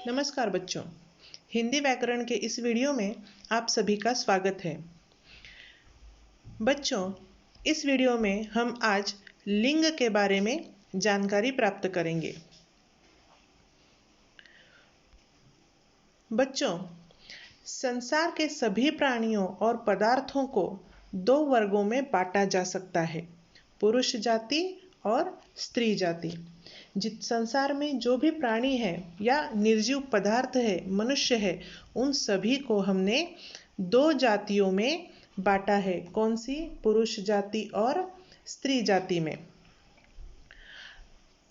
नमस्कार बच्चों, हिंदी व्याकरण के इस वीडियो में आप सभी का स्वागत है। बच्चों, इस वीडियो में हम आज लिंग के बारे में जानकारी प्राप्त करेंगे। बच्चों, संसार के सभी प्राणियों और पदार्थों को दो वर्गों में बांटा जा सकता है, पुरुष जाति और स्त्री जाति। जिस संसार में जो भी प्राणी है या निर्जीव पदार्थ है, मनुष्य है, उन सभी को हमने दो जातियों में बांटा है। कौन सी? पुरुष जाति और स्त्री जाति में।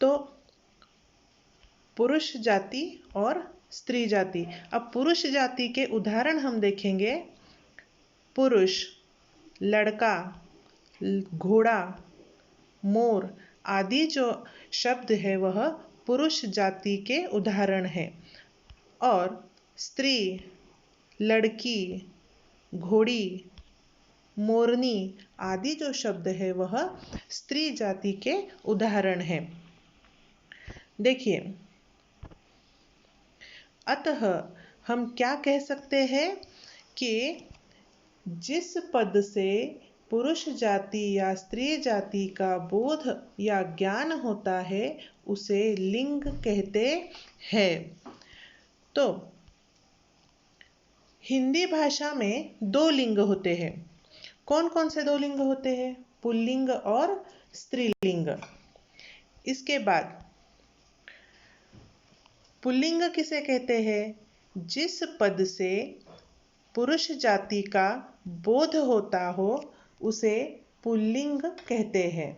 तो पुरुष जाति और स्त्री जाति। अब पुरुष जाति के उदाहरण हम देखेंगे। पुरुष, लड़का, घोड़ा, मोर आदि जो शब्द है वह पुरुष जाति के उदाहरण है। और स्त्री, लड़की, घोड़ी, मोरनी आदि जो शब्द है वह स्त्री जाति के उदाहरण है। देखिए, अतः हम क्या कह सकते हैं कि जिस पद से पुरुष जाति या स्त्री जाति का बोध या ज्ञान होता है उसे लिंग कहते हैं। तो हिंदी भाषा में दो लिंग होते हैं। कौन कौन से दो लिंग होते हैं? पुल्लिंग और स्त्रीलिंग। इसके बाद पुल्लिंग किसे कहते हैं? जिस पद से पुरुष जाति का बोध होता हो उसे पुल्लिंग कहते हैं।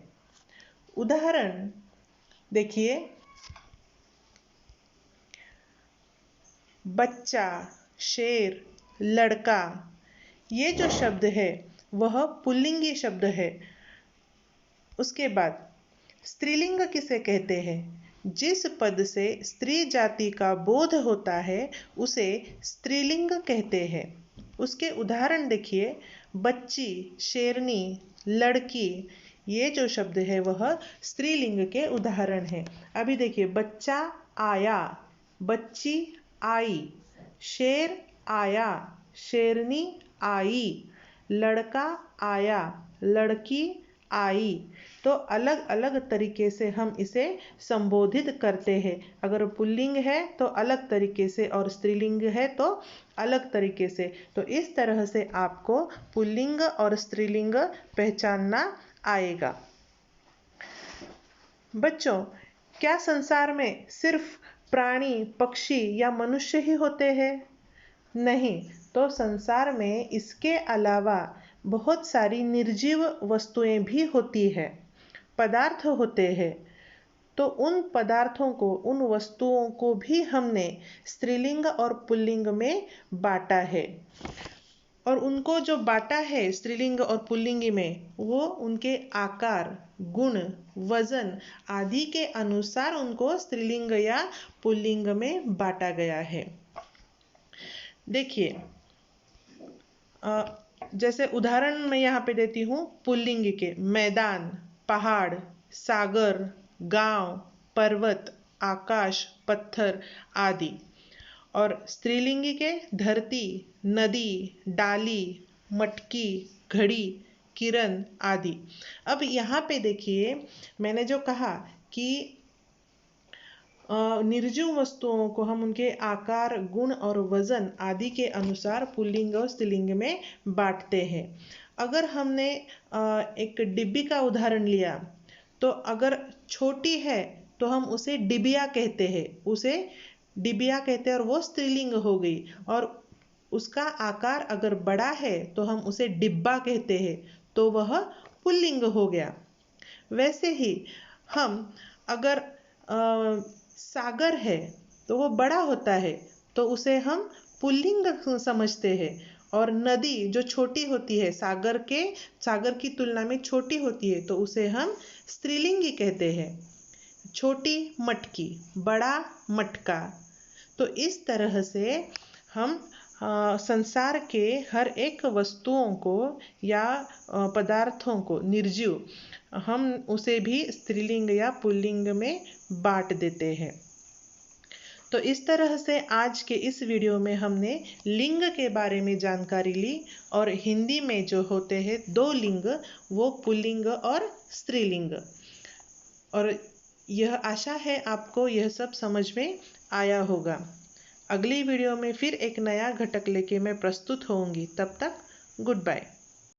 उदाहरण देखिए, बच्चा, शेर, लड़का, ये जो शब्द है वह पुल्लिंगी शब्द है। उसके बाद स्त्रीलिंग किसे कहते हैं? जिस पद से स्त्री जाति का बोध होता है उसे स्त्रीलिंग कहते हैं। उसके उदाहरण देखिए, बच्ची, शेरनी, लड़की, ये जो शब्द है वह स्त्रीलिंग के उदाहरण है। अभी देखिए, बच्चा आया, बच्ची आई, शेर आया, शेरनी आई, लड़का आया, लड़की आई। तो अलग अलग तरीके से हम इसे संबोधित करते हैं। अगर पुल्लिंग है तो अलग तरीके से और स्त्रीलिंग है तो अलग तरीके से। तो इस तरह से आपको पुल्लिंग और स्त्रीलिंग पहचानना आएगा। बच्चों, क्या संसार में सिर्फ प्राणी, पक्षी या मनुष्य ही होते हैं? नहीं, तो संसार में इसके अलावा बहुत सारी निर्जीव वस्तुएं भी होती है, पदार्थ होते हैं। तो उन पदार्थों को, उन वस्तुओं को भी हमने स्त्रीलिंग और पुल्लिंग में बांटा है। और उनको जो बांटा है स्त्रीलिंग और पुल्लिंग में, वो उनके आकार, गुण, वजन आदि के अनुसार उनको स्त्रीलिंग या पुल्लिंग में बांटा गया है। देखिए, जैसे उदाहरण मैं यहाँ पे देती हूँ पुल्लिंग के। मैदान, पहाड़, सागर, गांव, पर्वत, आकाश, पत्थर आदि। और स्त्रीलिंगी के धरती, नदी, डाली, मटकी, घड़ी, किरण आदि। अब यहाँ पे देखिए, मैंने जो कहा कि निर्जीव वस्तुओं को हम उनके आकार, गुण और वजन आदि के अनुसार पुल्लिंग और स्त्रीलिंग में बांटते हैं। अगर हमने एक डिब्बी का उदाहरण लिया तो अगर छोटी है तो हम उसे डिबिया कहते हैं, उसे डिबिया कहते हैं और वो स्त्रीलिंग हो गई। और उसका आकार अगर बड़ा है तो हम उसे डिब्बा कहते हैं, तो वह पुल्लिंग हो गया। वैसे ही हम अगर सागर है तो वो बड़ा होता है तो उसे हम पुल्लिंग समझते हैं। और नदी जो छोटी होती है, सागर की तुलना में छोटी होती है, तो उसे हम स्त्रीलिंगी कहते हैं। छोटी मटकी, बड़ा मटका। तो इस तरह से हम संसार के हर एक वस्तुओं को या पदार्थों को, निर्जीव, हम उसे भी स्त्रीलिंग या पुल्लिंग में बांट देते हैं। तो इस तरह से आज के इस वीडियो में हमने लिंग के बारे में जानकारी ली और हिंदी में जो होते हैं दो लिंग, वो पुल्लिंग और स्त्रीलिंग। और यह आशा है आपको यह सब समझ में आया होगा। अगली वीडियो में फिर एक नया घटक लेके मैं प्रस्तुत होऊंगी। तब तक गुड बाय।